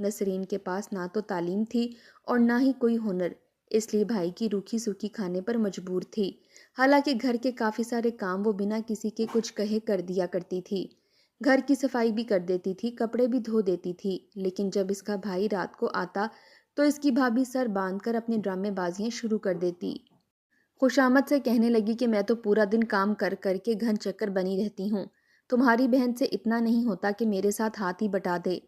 نسرین کے پاس نہ تو تعلیم تھی اور نہ ہی کوئی ہنر، اس لیے بھائی کی روکھی سوکھی کھانے پر مجبور تھی۔ حالانکہ گھر کے کافی سارے کام وہ بنا کسی کے کچھ کہے کر دیا کرتی تھی۔ گھر کی صفائی بھی کر دیتی تھی، کپڑے بھی دھو دیتی تھی، لیکن جب اس کا بھائی رات کو آتا تو اس کی بھابھی سر باندھ کر اپنے ڈرامے بازیاں شروع کر دیتی۔ خوشامد سے کہنے لگی کہ میں تو پورا دن کام کر کر کے گھن چکر بنی رہتی ہوں، تمہاری بہن سے اتنا نہیں ہوتا کہ میرے ساتھ ہاتھ ہی بٹا دے۔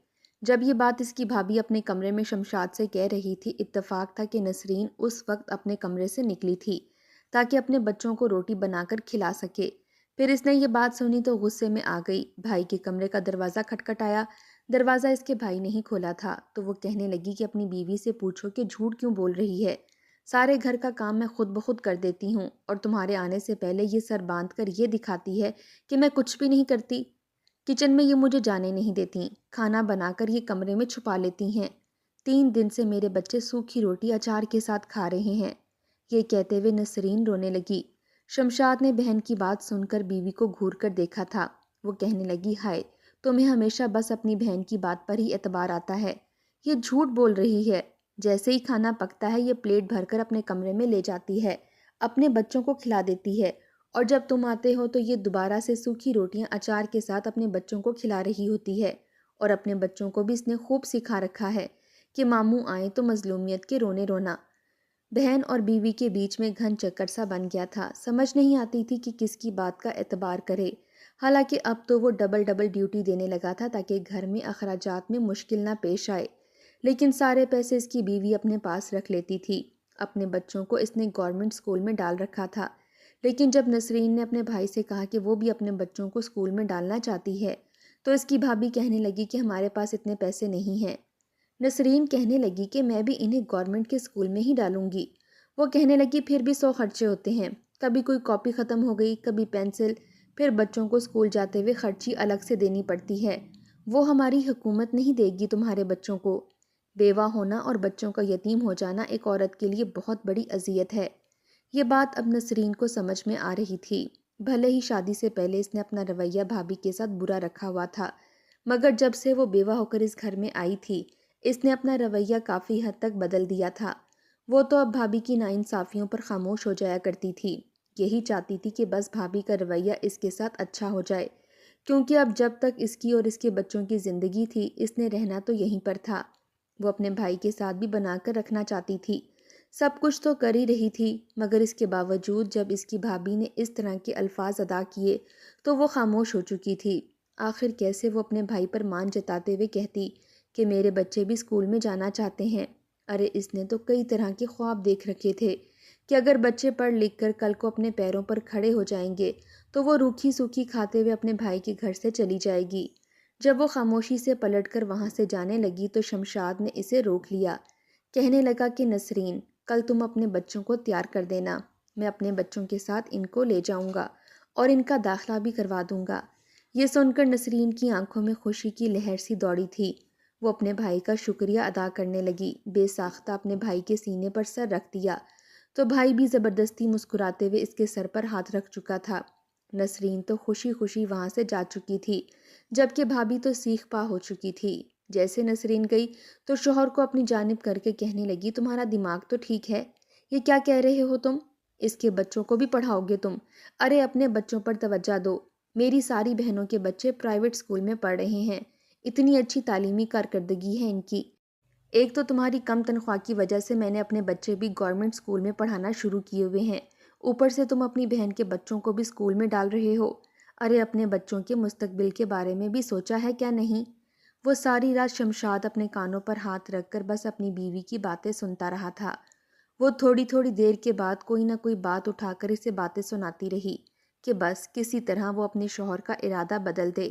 جب یہ بات اس کی بھابھی اپنے کمرے میں شمشاد سے کہہ رہی تھی، اتفاق تھا کہ نسرین اس وقت اپنے کمرے سے نکلی تھی تاکہ اپنے بچوں کو روٹی بنا کر کھلا سکے۔ پھر اس نے یہ بات سنی تو غصے میں آ گئی۔ بھائی کے کمرے کا دروازہ کھٹکھٹایا، دروازہ اس کے بھائی نے ہی کھولا تھا تو وہ کہنے لگی کہ اپنی بیوی سے پوچھو کہ جھوٹ کیوں بول رہی ہے، سارے گھر کا کام میں خود بخود کر دیتی ہوں اور تمہارے آنے سے پہلے یہ سر باندھ کر یہ دکھاتی ہے کہ میں کچھ بھی نہیں کرتی۔ کچن میں یہ مجھے جانے نہیں دیتی، کھانا بنا کر یہ کمرے میں چھپا لیتی ہیں۔ 3 دن سے میرے بچے سوکھی روٹی اچار کے ساتھ کھا رہے ہیں۔ یہ کہتے ہوئے نسرین رونے لگی۔ شمشاد نے بہن کی بات سن کر بیوی کو گھور کر دیکھا تھا۔ وہ کہنے لگی، ہائے، تمہیں ہمیشہ بس اپنی بہن کی بات پر ہی اعتبار آتا ہے، یہ جھوٹ بول رہی ہے۔ جیسے ہی کھانا پکتا ہے یہ پلیٹ بھر کر اپنے کمرے میں لے جاتی ہے، اپنے بچوں کو کھلا دیتی ہے، اور جب تم آتے ہو تو یہ دوبارہ سے سوکھی روٹیاں اچار کے ساتھ اپنے بچوں کو کھلا رہی ہوتی ہے۔ اور اپنے بچوں کو بھی اس نے خوب سکھا رکھا ہے کہ ماموں آئیں تو مظلومیت کے رونے رونا۔ بہن اور بیوی کے بیچ میں گھن چکر سا بن گیا تھا، سمجھ نہیں آتی تھی کہ کس کی بات کا اعتبار کرے۔ حالانکہ اب تو وہ ڈبل ڈبل ڈیوٹی دینے لگا تھا تاکہ گھر میں اخراجات میں مشکل نہ پیش آئے، لیکن سارے پیسے اس کی بیوی اپنے پاس رکھ لیتی تھی۔ اپنے بچوں کو اس نے گورنمنٹ اسکول میں ڈال رکھا تھا، لیکن جب نسرین نے اپنے بھائی سے کہا کہ وہ بھی اپنے بچوں کو اسکول میں ڈالنا چاہتی ہے تو اس کی بھابھی کہنے لگی کہ ہمارے پاس اتنے پیسے نہیں ہیں۔ نسرین کہنے لگی کہ میں بھی انہیں گورنمنٹ کے اسکول میں ہی ڈالوں گی۔ وہ کہنے لگی پھر بھی 100 خرچے ہوتے ہیں، کبھی کوئی کاپی ختم ہو گئی، کبھی پینسل، پھر بچوں کو اسکول جاتے ہوئے خرچی الگ سے دینی پڑتی ہے، وہ ہماری حکومت نہیں دے گی تمہارے بچوں کو۔ بیوہ ہونا اور بچوں کا یتیم ہو جانا ایک عورت کے لیے بہت بڑی اذیت ہے۔ یہ بات اب نسرین کو سمجھ میں آ رہی تھی۔ بھلے ہی شادی سے پہلے اس نے اپنا رویہ بھابھی کے ساتھ برا رکھا ہوا تھا، مگر جب سے وہ بیوہ ہو کر اس گھر میں آئی تھی اس نے اپنا رویہ کافی حد تک بدل دیا تھا۔ وہ تو اب بھابھی کی ناانصافیوں پر خاموش ہو جایا کرتی تھی، یہی چاہتی تھی کہ بس بھابھی کا رویہ اس کے ساتھ اچھا ہو جائے، کیونکہ اب جب تک اس کی اور اس کے بچوں کی زندگی تھی اس نے رہنا تو یہیں پر تھا۔ وہ اپنے بھائی کے ساتھ بھی بنا کر رکھنا چاہتی تھی، سب کچھ تو کر ہی رہی تھی، مگر اس کے باوجود جب اس کی بھابھی نے اس طرح کے الفاظ ادا کیے تو وہ خاموش ہو چکی تھی۔ آخر کیسے وہ اپنے بھائی پر مان جتاتے ہوئے کہتی کہ میرے بچے بھی اسکول میں جانا چاہتے ہیں۔ ارے اس نے تو کئی طرح کے خواب دیکھ رکھے تھے کہ اگر بچے پڑھ لکھ کر کل کو اپنے پیروں پر کھڑے ہو جائیں گے تو وہ روکھی سوکھی کھاتے ہوئے اپنے بھائی کے گھر سے چلی جائے گی۔ جب وہ خاموشی سے پلٹ کر وہاں سے جانے لگی تو شمشاد نے اسے روک لیا۔ کہنے لگا کہ نسرین، کل تم اپنے بچوں کو تیار کر دینا، میں اپنے بچوں کے ساتھ ان کو لے جاؤں گا اور ان کا داخلہ بھی کروا دوں گا۔ یہ سن کر نسرین کی آنکھوں میں خوشی کی لہر سی دوڑی تھی۔ وہ اپنے بھائی کا شکریہ ادا کرنے لگی، بے ساختہ اپنے بھائی کے سینے پر سر رکھ دیا تو بھائی بھی زبردستی مسکراتے ہوئے اس کے سر پر ہاتھ رکھ چکا تھا۔ نسرین تو خوشی خوشی وہاں سے جا چکی تھی، جبکہ بھابھی تو سیخ پا ہو چکی تھی۔ جیسے نسرین گئی تو شوہر کو اپنی جانب کر کے کہنے لگی، تمہارا دماغ تو ٹھیک ہے، یہ کیا کہہ رہے ہو تم؟ اس کے بچوں کو بھی پڑھاؤ گے تم؟ ارے اپنے بچوں پر توجہ دو، میری ساری بہنوں کے بچے پرائیویٹ اسکول میں پڑھ رہے ہیں، اتنی اچھی تعلیمی کارکردگی ہے ان کی۔ ایک تو تمہاری کم تنخواہ کی وجہ سے میں نے اپنے بچے بھی گورنمنٹ اسکول میں پڑھانا شروع کیے ہوئے ہیں، اوپر سے تم اپنی بہن کے بچوں کو بھی اسکول میں ڈال رہے ہو۔ ارے اپنے بچوں کے مستقبل کے بارے میں بھی سوچا ہے کیا نہیں؟ وہ ساری رات شمشاد اپنے کانوں پر ہاتھ رکھ کر بس اپنی بیوی کی باتیں سنتا رہا تھا۔ وہ تھوڑی تھوڑی دیر کے بعد کوئی نہ کوئی بات اٹھا کر اسے باتیں سناتی رہی کہ بس کسی طرح وہ اپنے شوہر کا ارادہ بدل دے،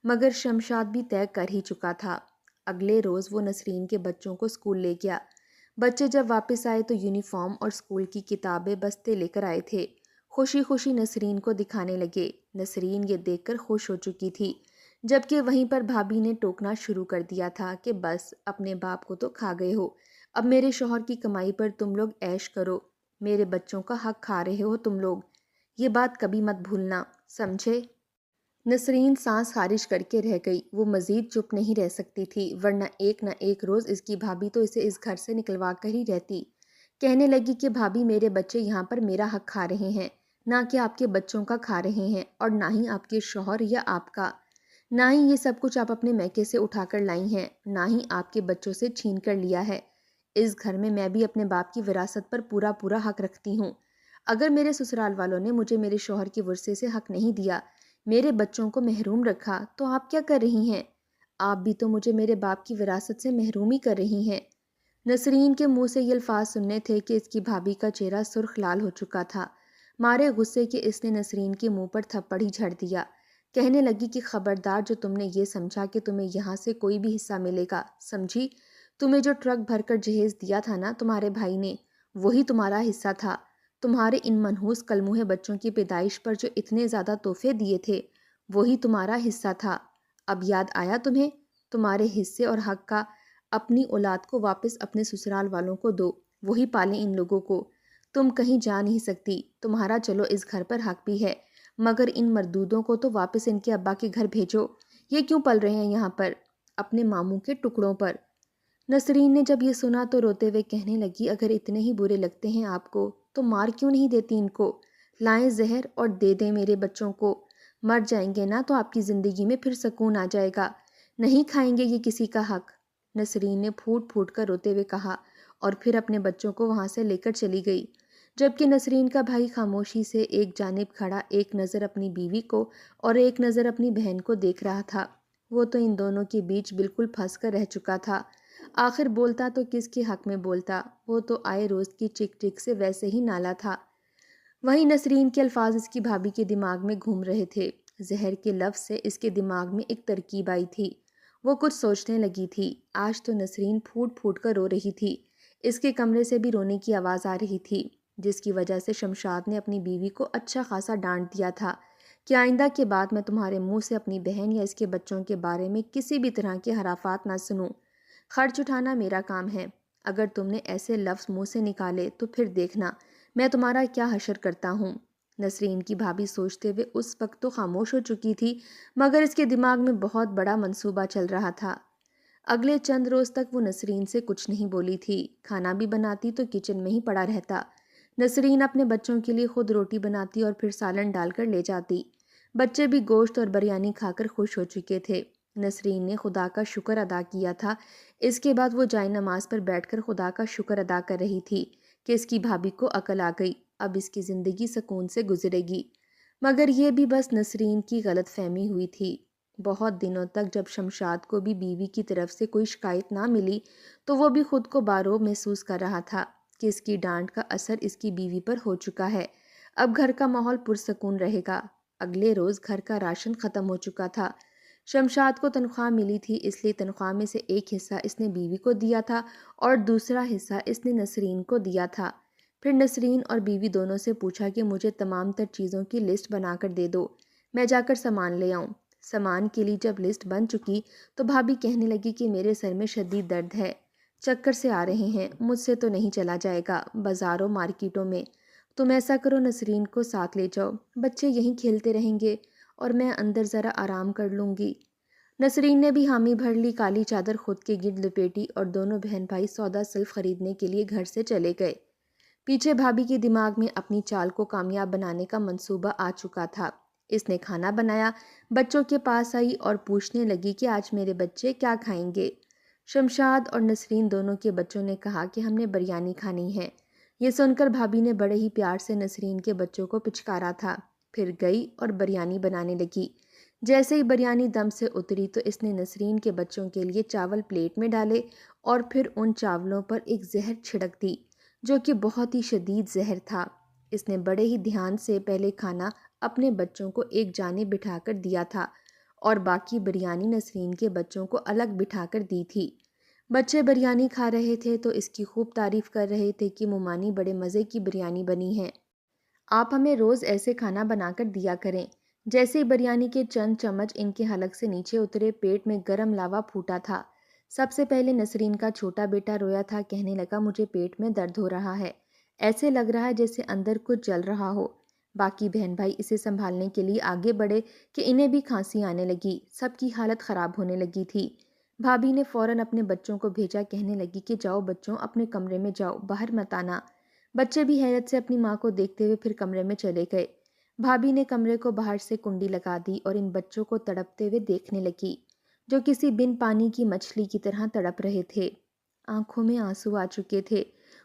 مگر شمشاد بھی طے کر ہی چکا تھا۔ اگلے روز وہ نسرین کے بچوں کو اسکول لے گیا۔ بچے جب واپس آئے تو یونیفارم اور اسکول کی کتابیں بستے لے کر آئے تھے۔ خوشی خوشی نسرین کو دکھانے لگے۔ نسرین یہ دیکھ کر خوش ہو چکی تھی، جبکہ وہیں پر بھابھی نے ٹوکنا شروع کر دیا تھا کہ بس اپنے باپ کو تو کھا گئے ہو، اب میرے شوہر کی کمائی پر تم لوگ عیش کرو، میرے بچوں کا حق کھا رہے ہو تم لوگ، یہ بات کبھی مت بھولنا، سمجھے؟ نسرین سانس خارج کر کے رہ گئی۔ وہ مزید چپ نہیں رہ سکتی تھی، ورنہ ایک نہ ایک روز اس کی بھابھی تو اسے اس گھر سے نکلوا کر ہی رہتی۔ کہنے لگی کہ بھابھی، میرے بچے یہاں پر میرا حق کھا رہے ہیں، نہ کہ آپ کے بچوں کا کھا رہے ہیں، اور نہ ہی آپ کے شوہر یا آپ کا۔ نہ ہی یہ سب کچھ آپ اپنے میکے سے اٹھا کر لائی ہیں، نہ ہی آپ کے بچوں سے چھین کر لیا ہے۔ اس گھر میں بھی اپنے باپ کی وراثت پر پورا پورا حق رکھتی ہوں۔ اگر میرے سسرال والوں نے مجھے میرے شوہر کے ورثے سے حق نہیں دیا، میرے بچوں کو محروم رکھا، تو آپ کیا کر رہی ہیں؟ آپ بھی تو مجھے میرے باپ کی وراثت سے محروم ہی کر رہی ہیں۔ نسرین کے منہ سے یہ الفاظ سننے تھے کہ اس کی بھابھی کا چہرہ سرخ لال ہو چکا تھا۔ مارے غصے کے اس نے نسرین کے منہ پر تھپڑ ہی جھڑ دیا۔ کہنے لگی کہ خبردار، جو تم نے یہ سمجھا کہ تمہیں یہاں سے کوئی بھی حصہ ملے گا، سمجھی؟ تمہیں جو ٹرک بھر کر جہیز دیا تھا نا تمہارے بھائی نے، وہی تمہارا حصہ تھا۔ تمہارے ان منحوس کلموہے بچوں کی پیدائش پر جو اتنے زیادہ تحفے دیے تھے، وہی تمہارا حصہ تھا۔ اب یاد آیا تمہیں؟ تمہارے حصے اور حق کا اپنی اولاد کو واپس اپنے سسرال والوں کو دو، وہی پالیں ان لوگوں کو۔ تم کہیں جا نہیں سکتی، تمہارا چلو اس گھر پر حق بھی ہے، مگر ان مردودوں کو تو واپس ان کے ابا کے گھر بھیجو۔ یہ کیوں پل رہے ہیں یہاں پر، اپنے ماموں کے ٹکڑوں پر؟ نسرین نے جب یہ سنا تو روتے ہوئے کہنے لگی، اگر اتنے ہی برے لگتے ہیں آپ کو تو مار کیوں نہیں دیتی ان کو؟ لائیں زہر اور دے دیں میرے بچوں کو۔ مر جائیں گے نا تو آپ کی زندگی میں پھر سکون آ جائے گا۔ نہیں کھائیں گے یہ کسی کا حق، نسرین نے پھوٹ پھوٹ کر روتے ہوئے کہا، اور پھر اپنے بچوں کو وہاں سے لے کر چلی گئی۔ جبکہ نسرین کا بھائی خاموشی سے ایک جانب کھڑا ایک نظر اپنی بیوی کو اور ایک نظر اپنی بہن کو دیکھ رہا تھا۔ وہ تو ان دونوں کے بیچ بالکل پھنس کر رہ چکا تھا۔ آخر بولتا تو کس کے حق میں بولتا؟ وہ تو آئے روز کی چک چک سے ویسے ہی نالا تھا۔ وہیں نسرین کے الفاظ اس کی بھابھی کے دماغ میں گھوم رہے تھے۔ زہر کے لفظ سے اس کے دماغ میں ایک ترکیب آئی تھی۔ وہ کچھ سوچنے لگی تھی۔ آج تو نسرین پھوٹ پھوٹ کر رو رہی تھی۔ اس کے کمرے سے بھی رونے کی آواز آ رہی تھی، جس کی وجہ سے شمشاد نے اپنی بیوی کو اچھا خاصا ڈانٹ دیا تھا کہ آئندہ کے بعد میں تمہارے منہ سے اپنی بہن یا اس کے بچوں کے بارے میں کسی بھی طرح کے حرافات نہ سنوں۔ خرچ اٹھانا میرا کام ہے، اگر تم نے ایسے لفظ منہ سے نکالے تو پھر دیکھنا میں تمہارا کیا حشر کرتا ہوں۔ نسرین کی بھابھی سوچتے ہوئے اس وقت تو خاموش ہو چکی تھی، مگر اس کے دماغ میں بہت بڑا منصوبہ چل رہا تھا۔ اگلے چند روز تک وہ نسرین سے کچھ نہیں بولی تھی۔ کھانا بھی بناتی تو کچن میں ہی پڑا رہتا۔ نسرین اپنے بچوں کے لیے خود روٹی بناتی اور پھر سالن ڈال کر لے جاتی۔ بچے بھی گوشت اور بریانی کھا کر خوش ہو چکے تھے۔ نسرین نے خدا کا شکر ادا کیا تھا۔ اس کے بعد وہ جائے نماز پر بیٹھ کر خدا کا شکر ادا کر رہی تھی کہ اس کی بھابھی کو عقل آ گئی، اب اس کی زندگی سکون سے گزرے گی۔ مگر یہ بھی بس نسرین کی غلط فہمی ہوئی تھی۔ بہت دنوں تک جب شمشاد کو بھی بیوی کی طرف سے کوئی شکایت نہ ملی تو وہ بھی خود کو باروب محسوس کر رہا تھا کہ اس کی ڈانٹ کا اثر اس کی بیوی پر ہو چکا ہے۔ اب گھر کا ماحول پرسکون رہے گا۔ اگلے روز گھر کا راشن ختم ہو چکا تھا۔ شمشاد کو تنخواہ ملی تھی، اس لیے تنخواہ میں سے ایک حصہ اس نے بیوی کو دیا تھا اور دوسرا حصہ اس نے نسرین کو دیا تھا۔ پھر نسرین اور بیوی دونوں سے پوچھا کہ مجھے تمام تر چیزوں کی لسٹ بنا کر دے دو، میں جا کر سامان لے آؤں۔ سامان کے لیے جب لسٹ بن چکی تو بھابھی کہنے لگی کہ میرے سر میں شدید درد ہے، چکر سے آ رہے ہیں، مجھ سے تو نہیں چلا جائے گا بازاروں مارکیٹوں میں۔ تم ایسا کرو، نسرین کو ساتھ لے جاؤ، بچے یہیں کھیلتے رہیں گے اور میں اندر ذرا آرام کر لوں گی۔ نسرین نے بھی حامی بھر لی، کالی چادر خود کے گرد لپیٹی اور دونوں بہن بھائی سودا سلف خریدنے کے لیے گھر سے چلے گئے۔ پیچھے بھابھی کے دماغ میں اپنی چال کو کامیاب بنانے کا منصوبہ آ چکا تھا۔ اس نے کھانا بنایا، بچوں کے پاس آئی اور پوچھنے لگی کہ آج میرے بچے کیا کھائیں گے۔ شمشاد اور نسرین دونوں کے بچوں نے کہا کہ ہم نے بریانی کھانی ہے۔ یہ سن کر بھابھی نے بڑے ہی پیار سے نسرین کے بچوں کو پچکارا تھا، پھر گئی اور بریانی بنانے لگی۔ جیسے ہی بریانی دم سے اتری تو اس نے نسرین کے بچوں کے لیے چاول پلیٹ میں ڈالے اور پھر ان چاولوں پر ایک زہر چھڑک دی، جو کہ بہت ہی شدید زہر تھا۔ اس نے بڑے ہی دھیان سے پہلے کھانا اپنے بچوں کو ایک جانب بٹھا کر دیا تھا اور باقی بریانی نسرین کے بچوں کو الگ بٹھا کر دی تھی۔ بچے بریانی کھا رہے تھے تو اس کی خوب تعریف کر رہے تھے کہ ممانی بڑے مزے کی بریانی بنی ہے، آپ ہمیں روز ایسے کھانا بنا کر دیا کریں۔ جیسے ہی بریانی کے چند چمچ ان کے حلق سے نیچے اترے، پیٹ میں گرم لاوا پھوٹا تھا۔ سب سے پہلے نسرین کا چھوٹا بیٹا رویا تھا، کہنے لگا مجھے پیٹ میں درد ہو رہا ہے، ایسے لگ رہا ہے جیسے اندر کچھ جل رہا ہو۔ باقی بہن بھائی اسے سنبھالنے کے لیے آگے بڑھے کہ انہیں بھی کھانسی آنے لگی، سب کی حالت خراب ہونے لگی تھی۔ بھابھی نے فوراً اپنے بچوں کو بھیجا، کہنے لگی کہ جاؤ بچوں، اپنے کمرے میں جاؤ، باہر مت آنا۔ بچے بھی حیرت سے اپنی ماں کو دیکھتے ہوئے پھر کمرے میں چلے گئے۔ بھابھی نے کمرے کو باہر سے کنڈی لگا دی اور ان بچوں کو تڑپتے ہوئے دیکھنے لگی، جو کسی بن پانی کی مچھلی کی طرح تڑپ رہے تھے۔ آنکھوں میں آنسو آ چکے تھے،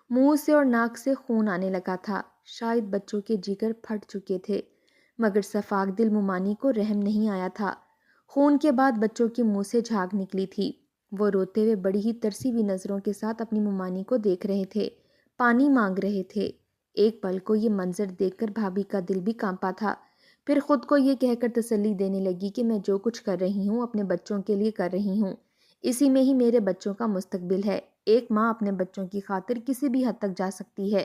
منہ سے اور ناک سے خون آنے لگا تھا، شاید بچوں کے جگر پھٹ چکے تھے، مگر صفاق دل ممانی کو رحم نہیں آیا تھا۔ خون کے بعد بچوں کے منہ سے جھاگ نکلی تھی۔ وہ روتے ہوئے بڑی ہی ترسی ہوئی نظروں کے ساتھ اپنی ممانی کو دیکھ رہے تھے، پانی مانگ رہے تھے۔ ایک پل کو یہ منظر دیکھ کر بھابھی کا دل بھی کانپا تھا، پھر خود کو یہ کہہ کر تسلی دینے لگی کہ میں جو کچھ کر رہی ہوں اپنے بچوں کے لیے کر رہی ہوں، اسی میں ہی میرے بچوں کا مستقبل ہے۔ ایک ماں اپنے بچوں کی خاطر کسی بھی حد تک جا سکتی ہے۔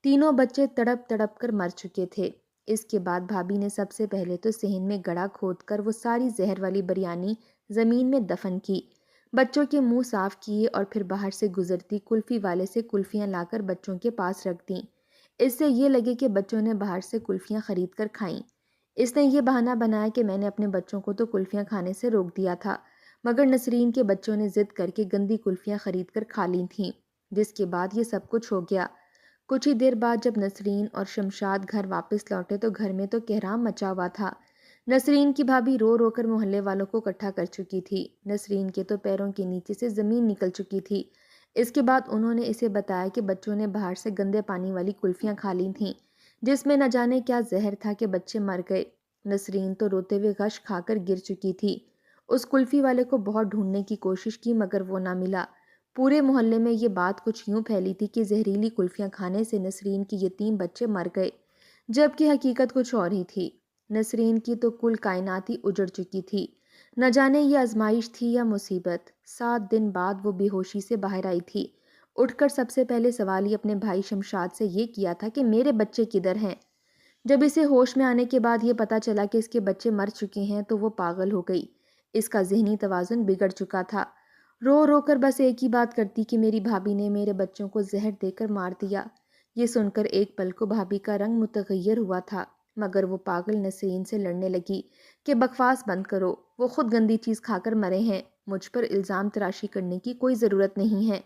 تینوں بچے تڑپ تڑپ کر مر چکے تھے۔ اس کے بعد بھابھی نے سب سے پہلے تو صحن میں گڑھا کھود کر وہ ساری زہر والی بریانی زمین میں دفن کی، بچوں کے منہ صاف کیے اور پھر باہر سے گزرتی کلفی والے سے کلفیاں لا کر بچوں کے پاس رکھ دیں۔ اس سے یہ لگے کہ بچوں نے باہر سے کلفیاں خرید کر کھائیں۔ اس نے یہ بہانہ بنایا کہ میں نے اپنے بچوں کو تو کلفیاں کھانے سے روک دیا تھا، مگر نسرین کے بچوں نے ضد کر کے گندی کلفیاں خرید کر کھا لی تھیں، جس کے بعد یہ سب کچھ ہو گیا۔ کچھ ہی دیر بعد جب نسرین اور شمشاد گھر واپس لوٹے تو گھر میں تو کہرام مچا ہوا تھا۔ نسرین کی بھابھی رو رو کر محلے والوں کو اکٹھا کر چکی تھی۔ نسرین کے تو پیروں کے نیچے سے زمین نکل چکی تھی۔ اس کے بعد انہوں نے اسے بتایا کہ بچوں نے باہر سے گندے پانی والی کلفیاں کھا لی تھیں، جس میں نہ جانے کیا زہر تھا کہ بچے مر گئے۔ نسرین تو روتے ہوئے غش کھا کر گر چکی تھی۔ اس کلفی والے کو بہت ڈھونڈنے کی کوشش کی مگر وہ نہ ملا۔ پورے محلے میں یہ بات کچھ یوں پھیلی تھی کہ زہریلی کلفیاں کھانے سے نسرین کے یتیم بچے مر گئے، جبکہ حقیقت کچھ اور ہی تھی۔ نسرین کی تو کل کائنات ہی اجڑ چکی تھی۔ نہ جانے یہ آزمائش تھی یا مصیبت۔ 7 دن بعد وہ بے ہوشی سے باہر آئی تھی۔ اٹھ کر سب سے پہلے سوال ہی اپنے بھائی شمشاد سے یہ کیا تھا کہ میرے بچے کدھر ہیں؟ جب اسے ہوش میں آنے کے بعد یہ پتا چلا کہ اس کے بچے مر چکے ہیں تو وہ پاگل ہو گئی۔ اس کا ذہنی توازن بگڑ چکا تھا۔ رو رو کر بس ایک ہی بات کرتی کہ میری بھابھی نے میرے بچوں کو زہر دے کر مار دیا۔ یہ سن کر ایک پل کو بھابھی کا رنگ متغیر ہوا تھا، مگر وہ پاگل نسرین سے لڑنے لگی کہ بکواس بند کرو، وہ خود گندی چیز کھا کر مرے ہیں، مجھ پر الزام تراشی کرنے کی کوئی ضرورت نہیں ہے۔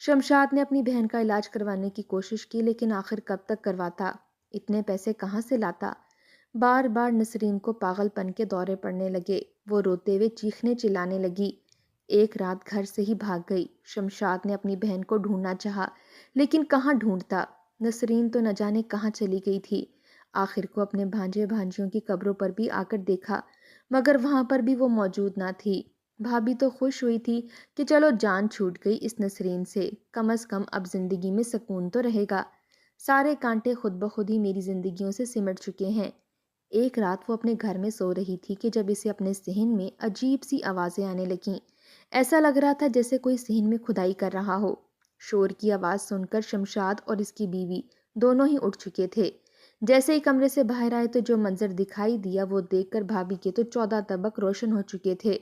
شمشاد نے اپنی بہن کا علاج کروانے کی کوشش کی، لیکن آخر کب تک کرواتا؟ اتنے پیسے کہاں سے لاتا؟ بار بار نسرین کو پاگل پن کے دورے پڑنے لگے۔ وہ روتے ہوئے چیخنے چلانے لگی۔ ایک رات گھر سے ہی بھاگ گئی۔ شمشاد نے اپنی بہن کو ڈھونڈنا چاہا، لیکن کہاں ڈھونڈتا؟ نسرین تو نہ جانے کہاں چلی گئی تھی۔ آخر کو اپنے بھانجے بھانجیوں کی قبروں پر بھی آ کر دیکھا، مگر وہاں پر بھی وہ موجود نہ تھی۔ بھابھی تو خوش ہوئی تھی کہ چلو جان چھوٹ گئی اس نسرین سے، کم از کم اب زندگی میں سکون تو رہے گا۔ سارے کانٹے خود بخود ہی میری زندگیوں سے سمٹ چکے ہیں۔ ایک رات وہ اپنے گھر میں سو رہی تھی کہ جب اسے اپنے صحن میں عجیب سی آوازیں آنے لگیں۔ ایسا لگ رہا تھا جیسے کوئی صحن میں کھدائی کر رہا ہو۔ شور کی آواز سن کر شمشاد اور اس کی بیوی دونوں ہی اٹھ چکے تھے۔ جیسے ہی کمرے سے باہر آئے تو جو منظر دکھائی دیا وہ دیکھ کر بھابھی کے تو 14 طبق روشن ہو چکے تھے۔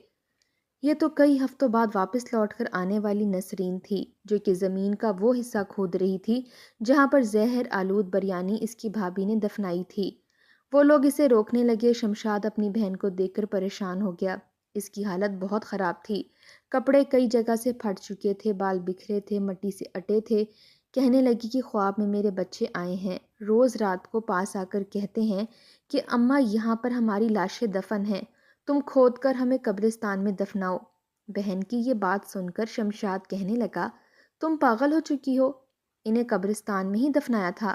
یہ تو کئی ہفتوں بعد واپس لوٹ کر آنے والی نسرین تھی، جو کہ زمین کا وہ حصہ کھود رہی تھی جہاں پر زہر آلود بریانی اس کی بھابھی نے دفنائی تھی۔ وہ لوگ اسے روکنے لگے۔ شمشاد اپنی بہن کو دیکھ کر پریشان ہو گیا۔ اس کی حالت بہت خراب تھی، کپڑے کئی جگہ سے پھٹ چکے تھے، بال بکھرے تھے، مٹی سے اٹے تھے۔ کہنے لگی کہ خواب میں میرے بچے آئے ہیں، روز رات کو پاس آ کر کہتے ہیں کہ اماں یہاں پر ہماری لاشیں دفن ہیں، تم کھود کر ہمیں قبرستان میں دفناؤ۔ بہن کی یہ بات سن کر شمشاد کہنے لگا، تم پاگل ہو چکی ہو، انہیں قبرستان میں ہی دفنایا تھا،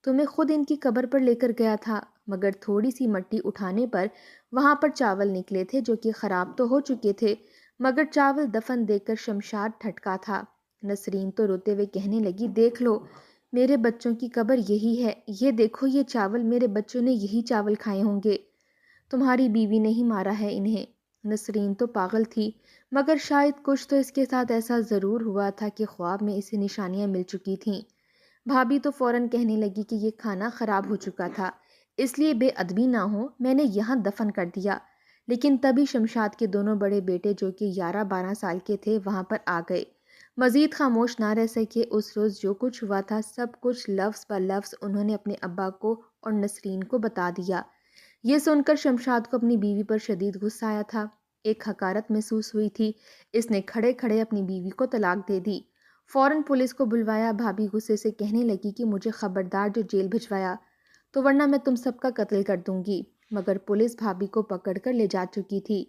تمہیں خود ان کی قبر پر لے کر گیا تھا، مگر تھوڑی سی مٹی اٹھانے پر وہاں پر چاول نکلے تھے جو کہ خراب تو ہو چکے تھے، مگر چاول دفن دیکھ کر شمشاد ٹھٹکا تھا۔ نسرین تو روتے ہوئے کہنے لگی، دیکھ لو میرے بچوں کی قبر یہی ہے، یہ دیکھو یہ چاول، میرے بچوں نے یہی چاول کھائے ہوں گے، تمہاری بیوی نے ہی مارا ہے انہیں۔ نسرین تو پاگل تھی، مگر شاید کچھ تو اس کے ساتھ ایسا ضرور ہوا تھا کہ خواب میں اسے نشانیاں مل چکی تھیں۔ بھابھی تو فوراً کہنے لگی کہ یہ کھانا خراب ہو چکا تھا، اس لیے بے ادبی نہ ہو میں نے یہاں دفن کر دیا۔ لیکن تبھی شمشاد کے دونوں بڑے بیٹے جو کہ 11-12 سال کے تھے وہاں پر آ گئے۔ مزید خاموش نہ رہ سکے۔ اس روز جو کچھ ہوا تھا سب کچھ لفظ پر لفظ انہوں نے اپنے ابا کو اور نسرین کو بتا دیا۔ یہ سن کر شمشاد کو اپنی بیوی پر شدید غصہ آیا تھا۔ ایک حقارت محسوس ہوئی تھی۔ اس نے کھڑے کھڑے اپنی بیوی کو طلاق دے دی۔ فوراً پولیس کو بلوایا۔ بھابھی غصے سے کہنے لگی کہ مجھے خبردار جو جیل بھجوایا تو ورنہ میں تم سب کا قتل کر دوں گی، مگر پولیس بھابھی کو پکڑ کر لے جا چکی تھی۔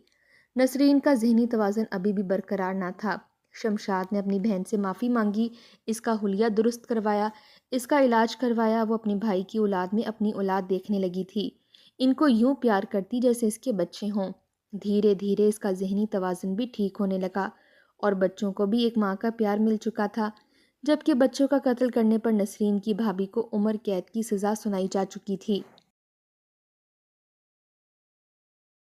نسرین کا ذہنی توازن ابھی بھی برقرار نہ تھا۔ شمشاد نے اپنی بہن سے معافی مانگی، اس کا حلیہ درست کروایا، اس کا علاج کروایا۔ وہ اپنی بھائی کی اولاد میں اپنی اولاد دیکھنے لگی تھی، ان کو یوں پیار کرتی جیسے اس کے بچے ہوں۔ دھیرے دھیرے اس کا ذہنی توازن بھی ٹھیک ہونے لگا اور بچوں کو بھی ایک ماں کا پیار مل چکا تھا، جبکہ بچوں کا قتل کرنے پر نسرین کی بھابھی کو عمر قید کی سزا سنائی جا چکی تھی۔